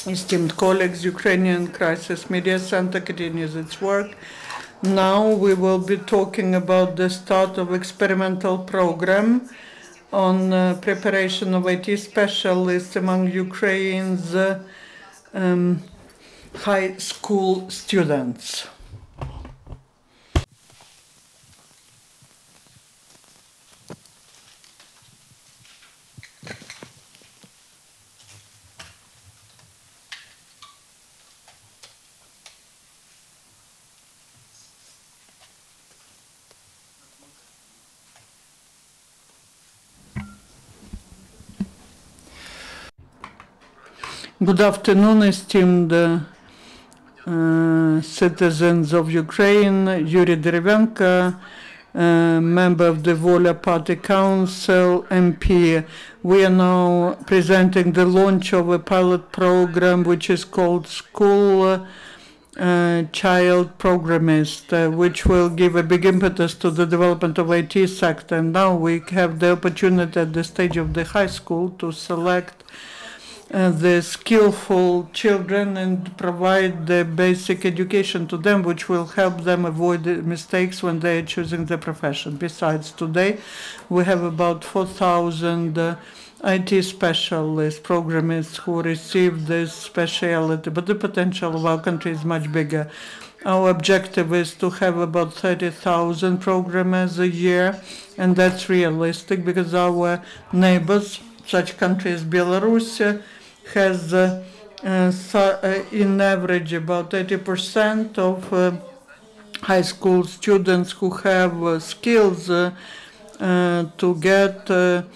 Esteemed colleagues, Ukrainian Crisis Media Center continues its work. Now we will be talking about the start of experimental program on preparation of IT specialists among Ukraine's high school students. Good afternoon, esteemed citizens of Ukraine. Yuri, member of the Volia Party Council, MP. We are now presenting the launch of a pilot program which is called School Child Programmist, which will give a big impetus to the development of IT sector. And now we have the opportunity at the stage of the high school to select the skillful children and provide the basic education to them, which will help them avoid mistakes when they are choosing the profession. Besides, today we have about 4,000 IT specialists, programists who receive this specialty, but the potential of our country is much bigger. Our objective is to have about 30,000 programmers a year, and that's realistic because our neighbors, such countries as Belarus, has in average about 80% of high school students who have skills to get the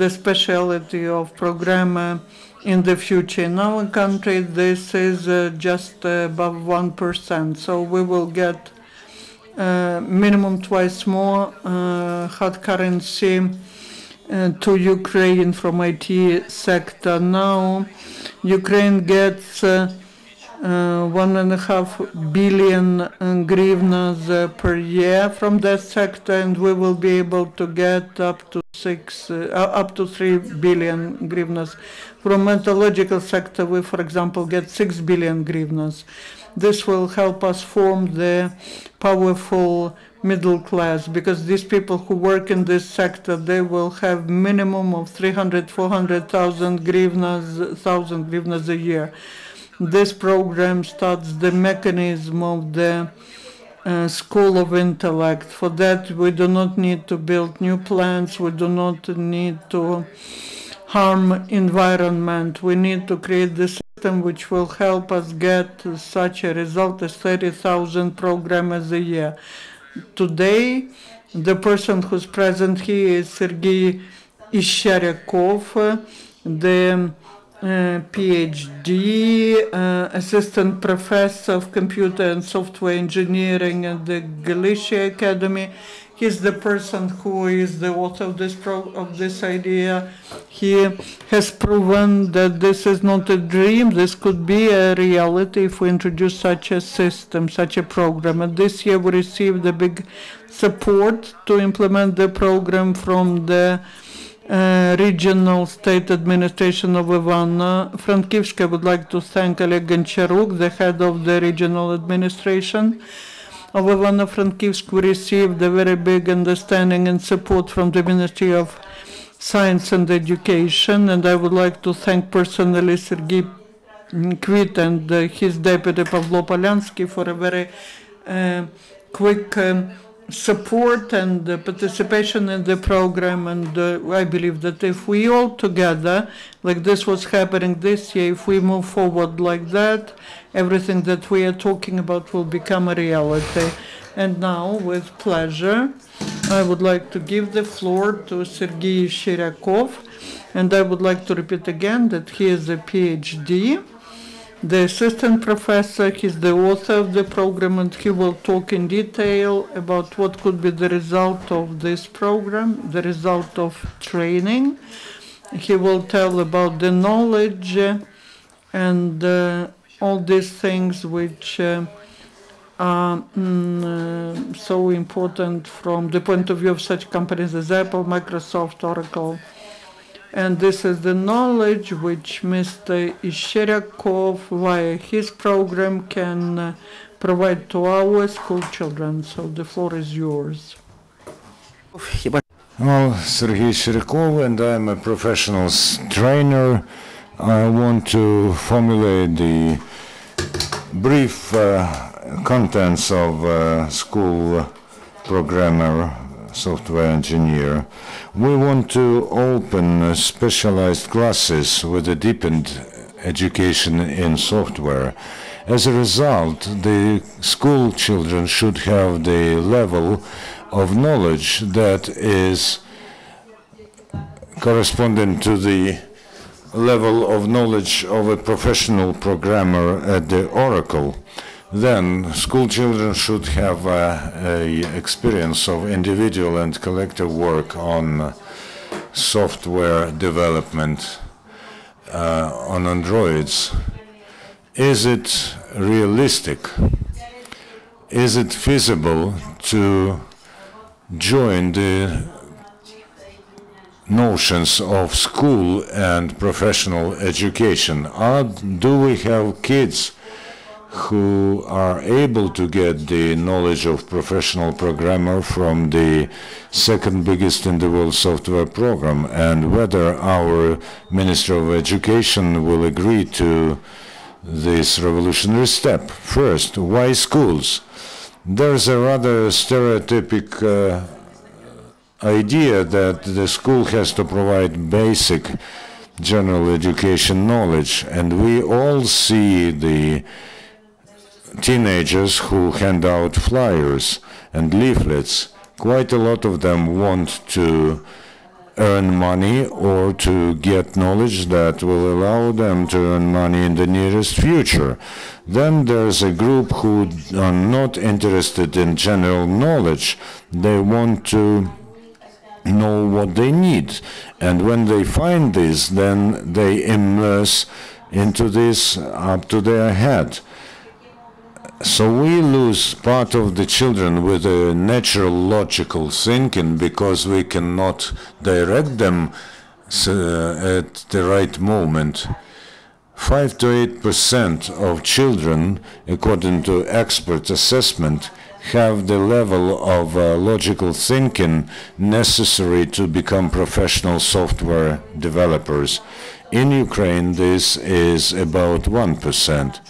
specialty of programmer in the future. In our country, this is just above 1%, so we will get minimum twice more hard currency to Ukraine from IT sector. Now Ukraine gets 1.5 billion hryvnias per year from that sector, and we will be able to get up to 3 billion hryvnias. From meteorological sector, we, for example, get 6 billion hryvnias. This will help us form the powerful middle class, because these people who work in this sector, they will have minimum of 400,000 hryvnias a year. This program starts the mechanism of the school of intellect. For that, we do not need to build new plants. We do not need to harm environment. We need to create the system which will help us get such a result as 30,000 programmers a year. Today, the person who's present here is Serhiy Ischeryakov, the PhD, assistant professor of computer and software engineering at the Galician Academy. He's the person who is the author of this idea. He has proven that this is not a dream. This could be a reality if we introduce such a system, such a program. And this year we received a big support to implement the program from the regional state administration of Ivano-Frankivsk. I would like to thank Oleg Goncharuk, the head of the regional administration of Ivano-Frankivsk. We received a very big understanding and support from the Ministry of Science and Education, and I would like to thank personally Serhiy Kvit and his deputy Pavlo Polyansky for a very quick support and participation in the program. And I believe that if we all together, like this was happening this year, if we move forward like that, everything that we are talking about will become a reality. And now, with pleasure, I would like to give the floor to Serhiy Ischeryakov, and I would like to repeat again that he is a PhD, the assistant professor. He's the author of the program, and he will talk in detail about what could be the result of this program, the result of training. He will tell about the knowledge and all these things which are so important from the point of view of such companies as Apple, Microsoft, Oracle, And this is the knowledge which Mr. Ischeryakov, via his program, can provide to our school children. So the floor is yours. Well, Serhiy Ischeryakov, and I'm a professional trainer. I want to formulate the brief contents of school programmer, software engineer. We want to open specialized classes with a deepened education in software. As a result, the school children should have the level of knowledge that is corresponding to the level of knowledge of a professional programmer at the Oracle. Then school children should have a experience of individual and collective work on software development on Androids. Is it realistic? Is it feasible to join the notions of school and professional education? Do we have kids who are able to get the knowledge of professional programmer from the second biggest in the world software program, and whether our Minister of Education will agree to this revolutionary step? First, why schools? There's a rather stereotypic idea that the school has to provide basic general education knowledge, and we all see the teenagers who hand out flyers and leaflets. Quite a lot of them want to earn money or to get knowledge that will allow them to earn money in the nearest future. Then there's a group who are not interested in general knowledge. They want to know what they need. And when they find this, then they immerse into this up to their head. So we lose part of the children with a natural logical thinking because we cannot direct them at the right moment. 5 to 8% of children, according to expert assessment, have the level of logical thinking necessary to become professional software developers. In Ukraine, this is about 1%.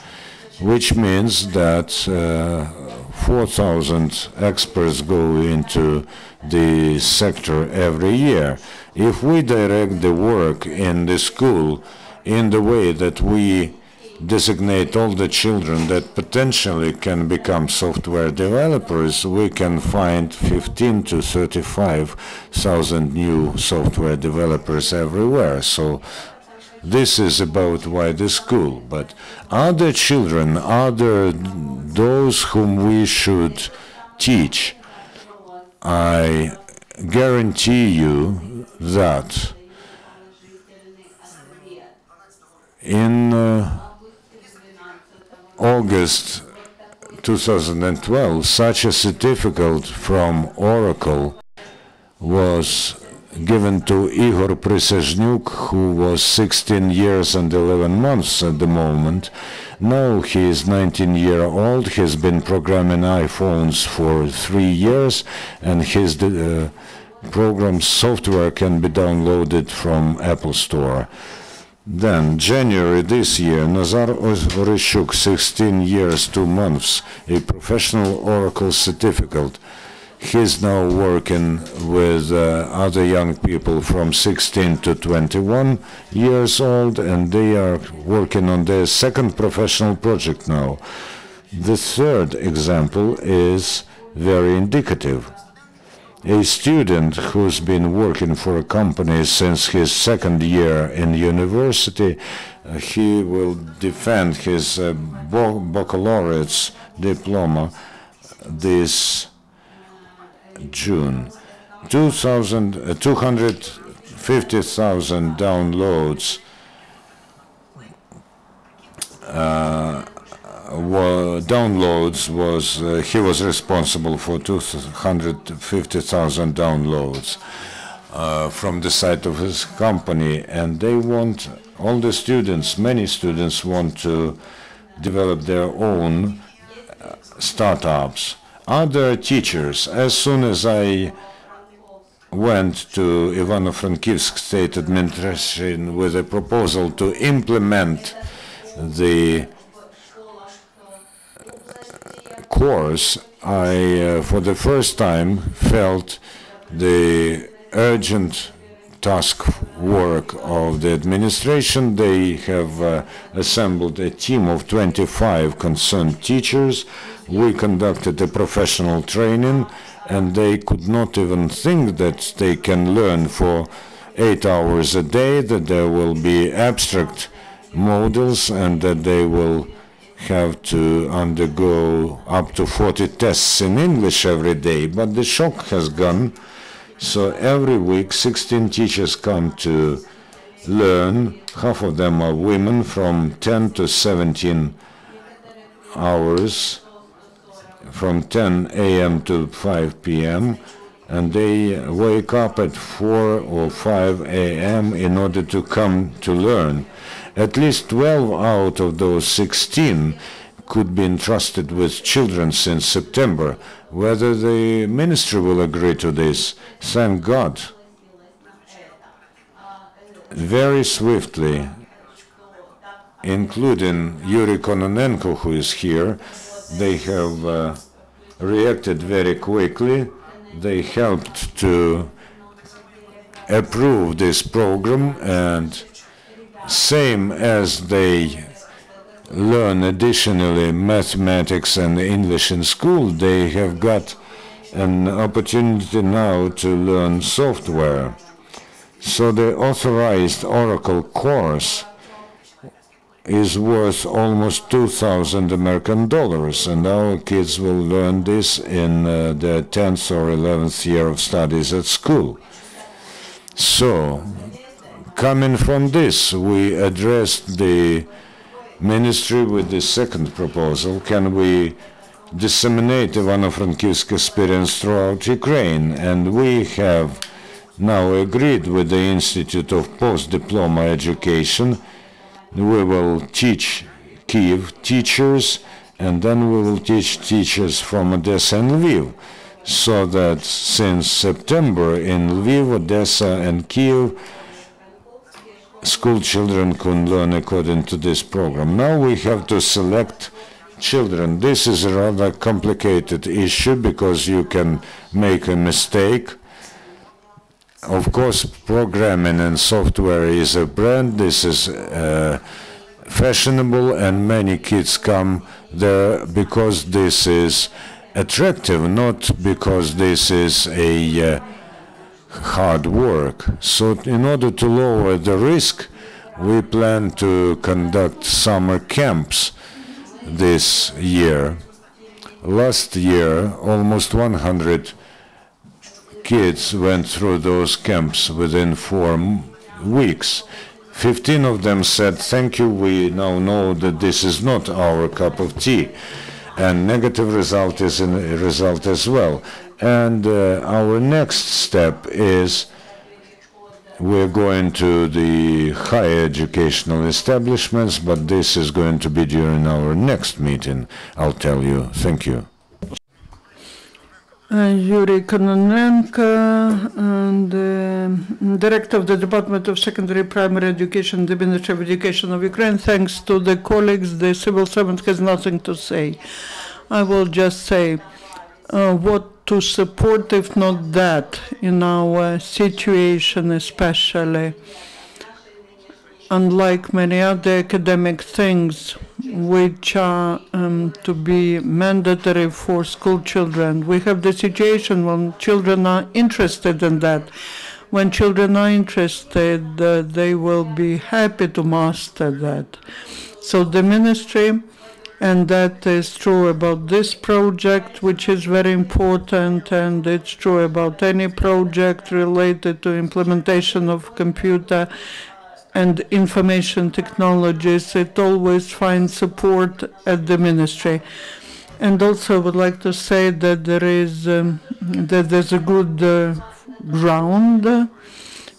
Which means that 4,000 experts go into the sector every year. If we direct the work in the school in the way that we designate all the children that potentially can become software developers, we can find 15 to 35,000 new software developers everywhere. So this is about why the school. But other children, other those whom we should teach, I guarantee you that in August 2012, such a certificate from Oracle was given to Igor Prisezhnuk, who was 16 years and 11 months at the moment. Now he is 19-year-old. He's been programming iPhones for 3 years, and his program software can be downloaded from Apple Store. Then, January this year, Nazar Oreshchuk, 16 years, 2 months, a professional Oracle certificate. He's now working with other young people from 16 to 21 years old, and they are working on their second professional project now. The third example is very indicative. A student who's been working for a company since his second year in university, he will defend his baccalaureate's diploma this June. 250,000 downloads he was responsible for 250,000 downloads. from the side of his company, and they want, all the students, many students want to develop their own startups. Other teachers, as soon as I went to Ivano-Frankivsk State Administration with a proposal to implement the course, I, for the first time, felt the urgent task work of the administration. They have assembled a team of 25 concerned teachers. We conducted a professional training, and they could not even think that they can learn for 8 hours a day, that there will be abstract models, and that they will have to undergo up to 40 tests in English every day. But the shock has gone. So every week 16 teachers come to learn. Half of them are women, from 10 to 17 hours, from 10 a.m. to 5 p.m. and they wake up at 4 or 5 a.m. in order to come to learn. At least 12 out of those 16 could be entrusted with children since September. Whether the ministry will agree to this, thank God. Very swiftly, including Yuri Kononenko, who is here, they have reacted very quickly. They helped to approve this program, and same as they learn additionally mathematics and English in school, they have got an opportunity now to learn software. So the authorized Oracle course is worth almost $2,000 and our kids will learn this in their 10th or 11th year of studies at school. So, coming from this, we addressed the ministry with the second proposal: can we disseminate Ivano-Frankivsk experience throughout Ukraine? And we have now agreed with the Institute of Post-Diploma Education. We will teach Kyiv teachers, and then we will teach teachers from Odessa and Lviv, so that since September in Lviv, Odessa and Kyiv, school children can learn according to this program. Now we have to select children. This is a rather complicated issue because you can make a mistake. Of course, programming and software is a brand. This is fashionable, and many kids come there because this is attractive, not because this is a hard work. So in order to lower the risk, we plan to conduct summer camps this year. Last year, almost 100 kids went through those camps within 4 weeks. 15 of them said, "Thank you, we now know that this is not our cup of tea." And negative result is a result as well. And our next step is we're going to the higher educational establishments, but this is going to be during our next meeting, I'll tell you. Thank you. Yuri Kononenko, and Director of the Department of Secondary Primary Education, the Ministry of Education of Ukraine. Thanks to the colleagues, the civil servant has nothing to say. I will just say what to support, if not that, in our situation especially. Unlike many other academic things which are to be mandatory for school children, we have the situation when children are interested in that. When children are interested, they will be happy to master that. So the ministry, and that is true about this project, which is very important, and it's true about any project related to implementation of computer and information technologies, it always finds support at the ministry. And also I would like to say that there's a good ground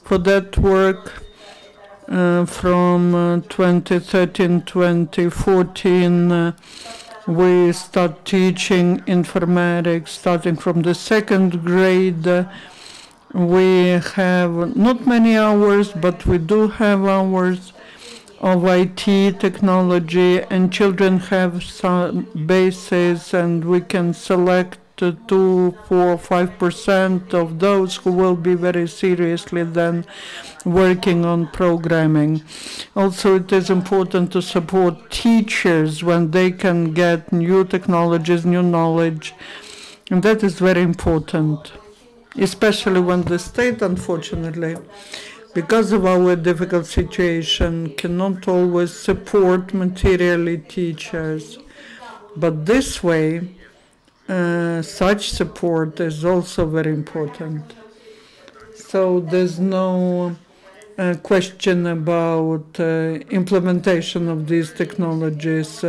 for that work. From 2013-2014, we start teaching informatics starting from the second grade. We have not many hours, but we do have hours of IT technology, and children have some bases, and we can select 2, 4, 5% of those who will be very seriously then working on programming. Also, it is important to support teachers when they can get new technologies, new knowledge, and that is very important, especially when the state, unfortunately, because of our difficult situation, cannot always support materially teachers. But this way, such support is also very important. So there's no question about implementation of these technologies.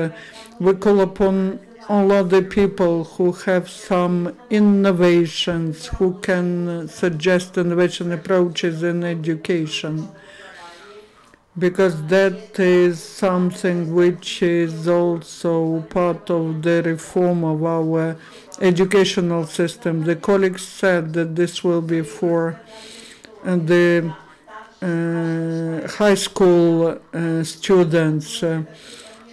We call upon all other people who have some innovations, who can suggest innovation approaches in education, because that is something which is also part of the reform of our educational system. The colleagues said that this will be for the high school students.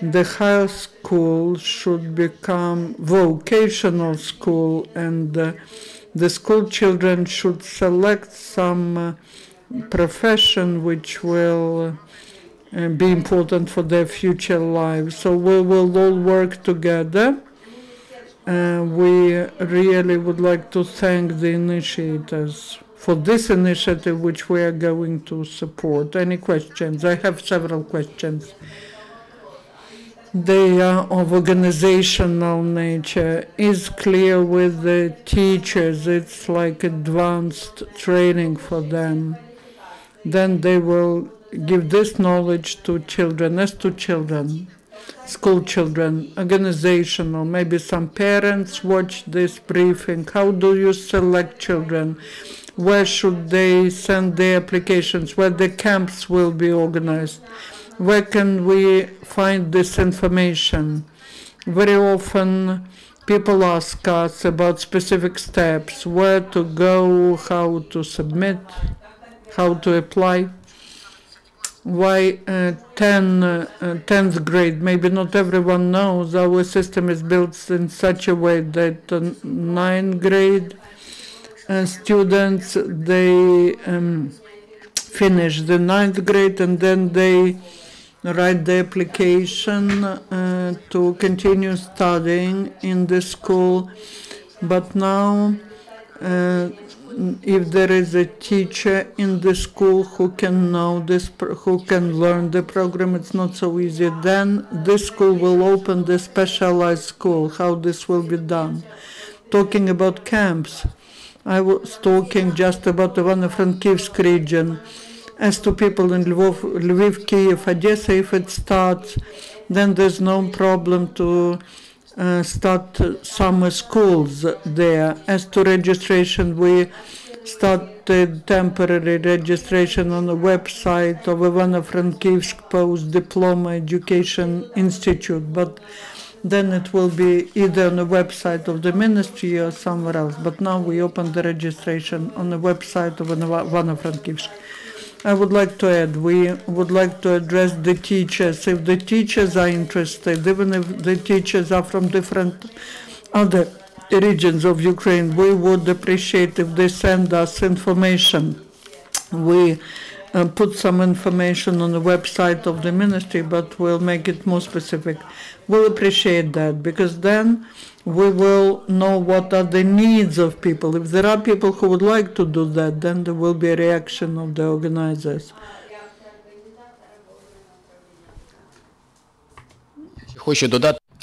The high school should become vocational school, and the school children should select some profession which will be important for their future lives. So we will all work together. We really would like to thank the initiators for this initiative, which we are going to support. Any questions? I have several questions. They are of organizational nature. Is clear with the teachers, it's like advanced training for them. Then they will give this knowledge to children. As to children, school children, organizational, maybe some parents watch this briefing. How do you select children? Where should they send their applications? Where the camps will be organized? Where can we find this information? Very often people ask us about specific steps, where to go, how to submit, how to apply. Why 10th grade? Maybe not everyone knows our system is built in such a way that 9th grade students, they finish the 9th grade and then they write the application to continue studying in the school. But now, if there is a teacher in the school who can know this, who can learn the program, it's not so easy. Then this school will open the specialized school. How this will be done? Talking about camps, I was talking just about the Ivano-Frankivsk region. As to people in Lviv, Kiev, Odessa, if it starts, then there's no problem to start summer schools there. As to registration, we started temporary registration on the website of Ivano-Frankivsk Post-Diploma Education Institute, but then it will be either on the website of the ministry or somewhere else. But now we open the registration on the website of Ivano-Frankivsk. I would like to add, we would like to address the teachers. If the teachers are interested, even if the teachers are from different other regions of Ukraine, we would appreciate if they send us information. We put some information on the website of the ministry, but we'll make it more specific. We'll appreciate that, because then we will know what are the needs of people. If there are people who would like to do that, then there will be a reaction of the organizers.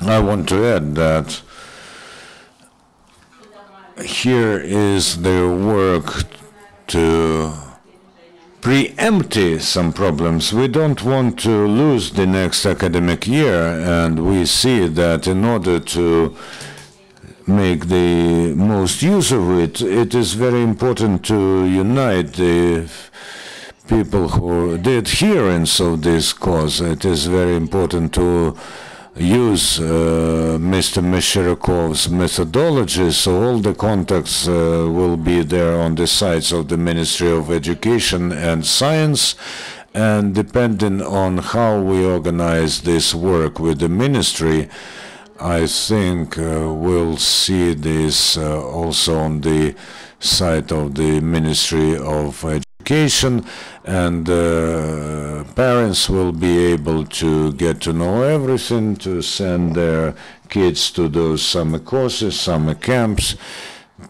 I want to add that here is their work to preempt some problems. We don't want to lose the next academic year, and we see that in order to make the most use of it. It is very important to unite the people who the adherents of this cause. It is very important to use Mr. Ishcheryakov's methodology, so all the contacts will be there on the sites of the Ministry of Education and Science, and depending on how we organize this work with the ministry, I think we'll see this also on the site of the Ministry of Education, and parents will be able to get to know everything, to send their kids to those summer courses, summer camps,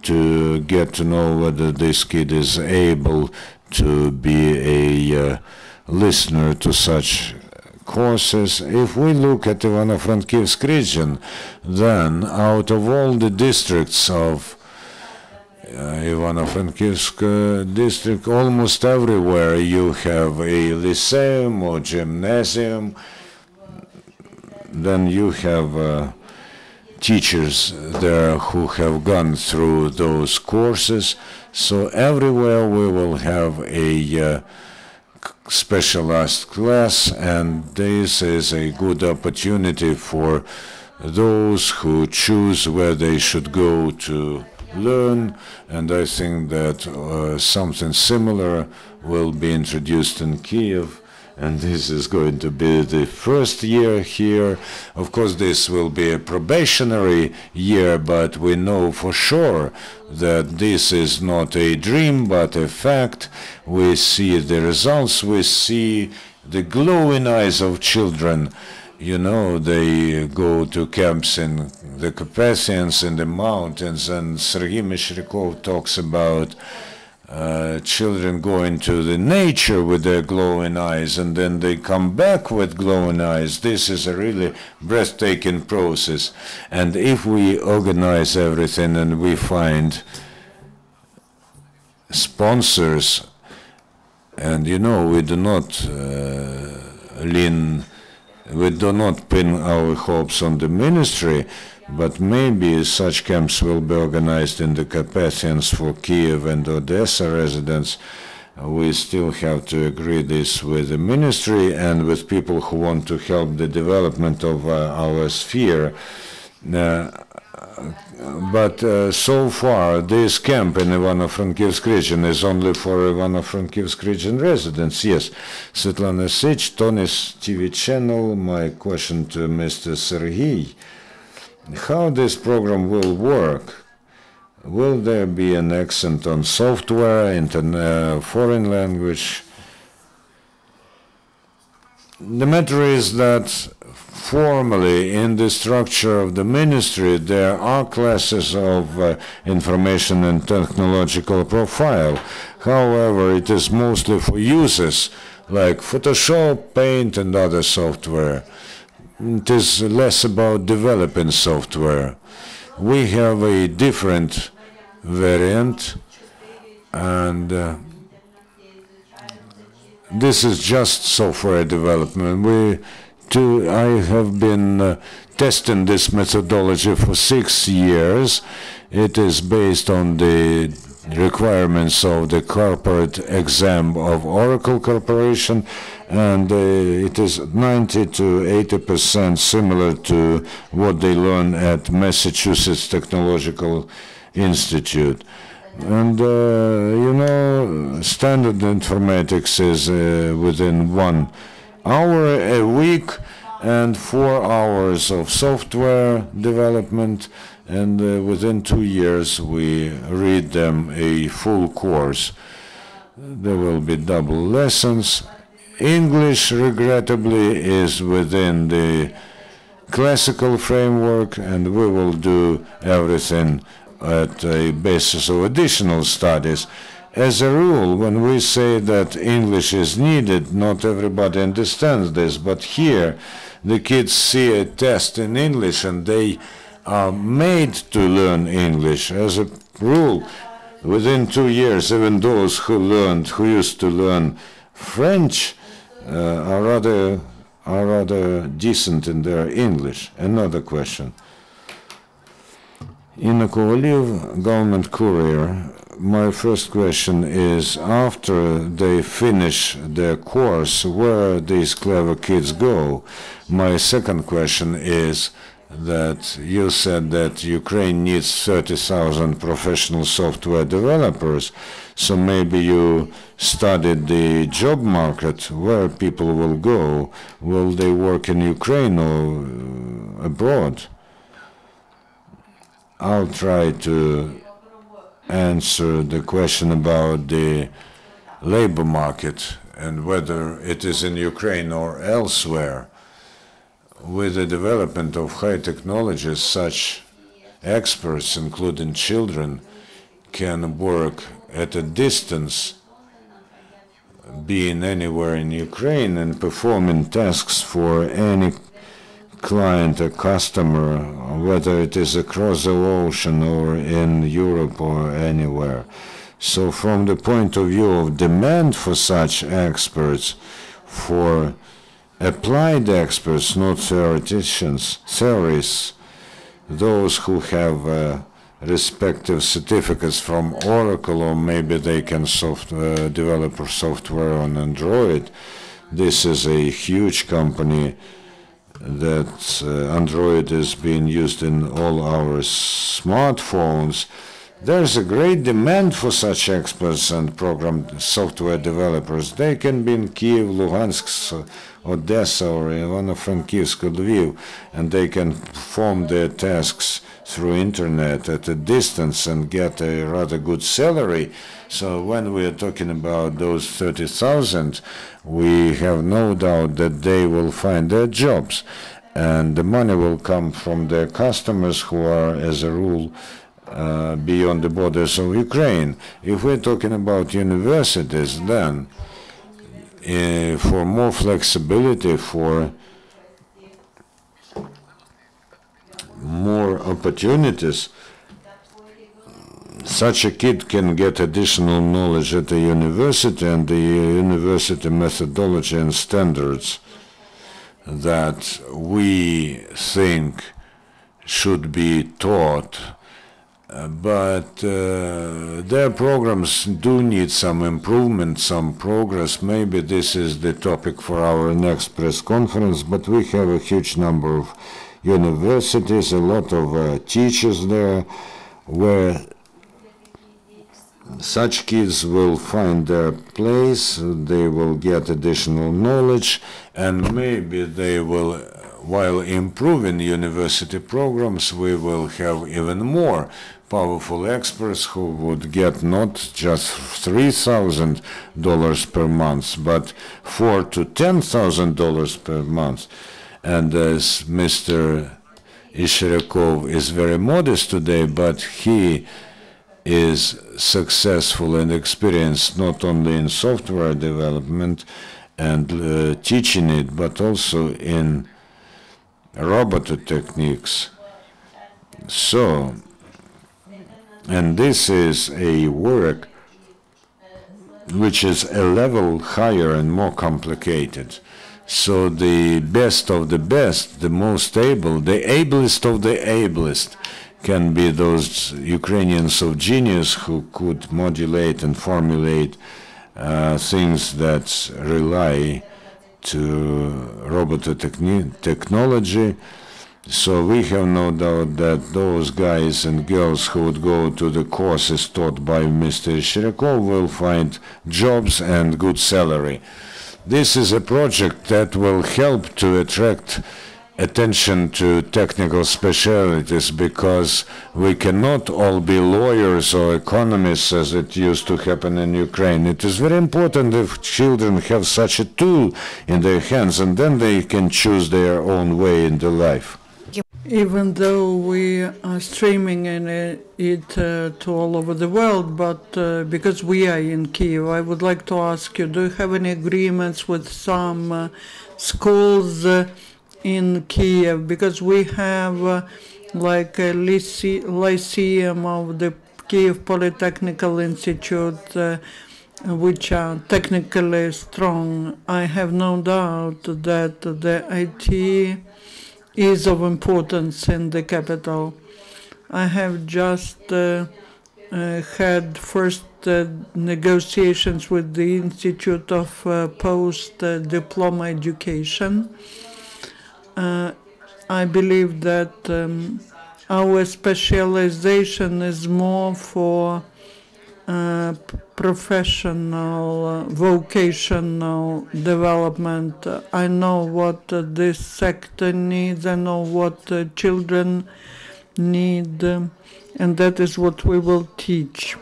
to get to know whether this kid is able to be a listener to such courses. If we look at Ivano-Frankivsk region, then out of all the districts of Ivano-Frankivsk district, almost everywhere you have a lyceum or gymnasium. Then you have teachers there who have gone through those courses. So everywhere we will have a specialized class, and this is a good opportunity for those who choose where they should go to learn, and I think that something similar will be introduced in Kiev, and this is going to be the first year here. Of course, this will be a probationary year, but we know for sure that this is not a dream, but a fact. We see the results, we see the glowing eyes of children. You know, they go to camps in the Carpathians, in the mountains, and Serhiy Ischeryakov talks about children going to the nature with their glowing eyes, and then they come back with glowing eyes. This is a really breathtaking process. And if we organize everything and we find sponsors, and you know, we do not we do not pin our hopes on the ministry, but maybe such camps will be organized in the Carpathians for Kiev and Odessa residents. We still have to agree this with the ministry and with people who want to help the development of our sphere. But so far, this camp in Ivano-Frankivsk region is only for Ivano-Frankivsk region residents. Yes, Svetlana Sich, Tonis TV channel. My question to Mr. Serhiy: how this program will work? Will there be an accent on software, foreign language? The matter is that formally in the structure of the ministry there are classes of information and technological profile. However, it is mostly for users like Photoshop, Paint and other software. It is less about developing software. We have a different variant, and this is just software development. I have been testing this methodology for 6 years. It is based on the requirements of the corporate exam of Oracle Corporation, and it is 90 to 80% similar to what they learn at Massachusetts Technological Institute. And you know, standard informatics is within 1 hour a week and 4 hours of software development, and within 2 years we read them a full course. There will be double lessons. English, regrettably, is within the classical framework, and we will do everything at a basis of additional studies. As a rule, when we say that English is needed, not everybody understands this, but here the kids see a test in English and they are made to learn English. As a rule, within 2 years, even those who used to learn French are rather decent in their English. Another question. In a Kovalev Government Courier, my first question is, after they finish their course, where these clever kids go? My second question is that you said that Ukraine needs 30,000 professional software developers, so maybe you studied the job market, where people will go. Will they work in Ukraine or abroad? I'll try to answer the question about the labor market and whether it is in Ukraine or elsewhere. With the development of high technologies, such experts, including children, can work at a distance, being anywhere in Ukraine and performing tasks for any client or customer, whether it is across the ocean or in Europe or anywhere. So from the point of view of demand for such experts, for applied experts, not theoreticians, theorists, those who have respective certificates from Oracle, or maybe they can develop software on Android. This is a huge company that Android is being used in all our smartphones. There's a great demand for such experts and program software developers. They can be in Kiev, Luhansk, Odessa, or Ivano-Frankivsk, or Lviv, and they can perform their tasks through internet at a distance and get a rather good salary. So when we are talking about those 30,000, we have no doubt that they will find their jobs, and the money will come from their customers, who are, as a rule, beyond the borders of Ukraine. If we're talking about universities, then for more flexibility, for more opportunities, such a kid can get additional knowledge at the university, and the university methodology and standards that we think should be taught. But their programs do need some improvement, some progress. Maybe this is the topic for our next press conference, but we have a huge number of universities, a lot of teachers there, where such kids will find their place, they will get additional knowledge, and maybe they will, while improving university programs, we will have even more powerful experts who would get not just $3,000 per month, but $4,000 to $10,000 per month. And as Mr. Ischeryakov is very modest today, but he is successful and experienced not only in software development and teaching it, but also in robot techniques. So, and this is a work which is a level higher and more complicated. So the best of the best, the most able, the ablest of the ablest, can be those Ukrainians of genius who could modulate and formulate things that rely to robot technology. So we have no doubt that those guys and girls who would go to the courses taught by Mr. Ischeryakov will find jobs and good salary. This is a project that will help to attract attention to technical specialties, because we cannot all be lawyers or economists as it used to happen in Ukraine. It is very important if children have such a tool in their hands, and then they can choose their own way in their life. Even though we are streaming it to all over the world, but because we are in Kiev, I would like to ask you, do you have any agreements with some schools in Kiev? Because we have like a lyceum of the Kiev Polytechnical Institute, which are technically strong. I have no doubt that the IT is of importance in the capital. I have just had first negotiations with the Institute of Post-Diploma Education. I believe that our specialization is more for professional, vocational development. I know what this sector needs, I know what children need, and that is what we will teach.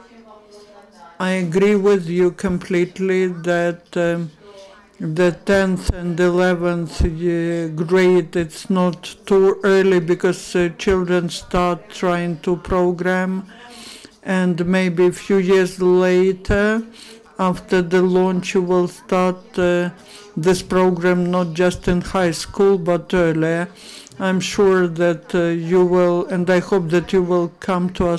I agree with you completely that the 10th and 11th grade, it's not too early because children start trying to program, and maybe a few years later, after the launch, you will start this program not just in high school but earlier. I'm sure that you will, and I hope that you will come to us